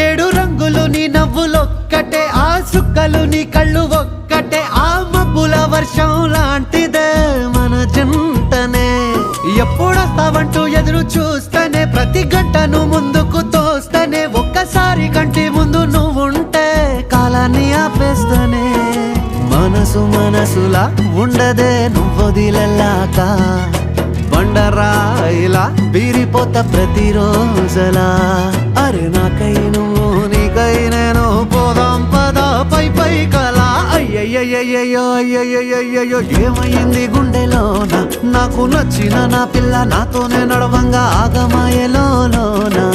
ఏడు రంగులు నీ నవ్వులొక్కటే, ఆ సుక్కలు నీ కళ్ళు ఒక్కటే, ఆ మబ్బుల వర్షం లాంటిదే మన జంటనే. ఎప్పుడొస్తావంటూ ఎదురు చూస్తేనే, ప్రతి గంటను ముందుకు తోస్తేనే, ఒక్కసారి కంటి ముందు నువ్వుంటే కాలాన్ని ఆపేస్తేనే. మనసు మనసులా ఉండదే నువ్వొదిలెళ్ళాక, బండరాయిలా బీరిపోత ప్రతిరోజలా. అరే నాకై నువ్వు నీకై నేను, పోదాం పదా పై పై కలా. అయ్యయ్యయ్యో అయ్యయ్యయ్యో ఏమైంది గుండెలోన, నాకు నచ్చిన నా పిల్ల నాతోనే నడవంగా ఆగమాయలోనా.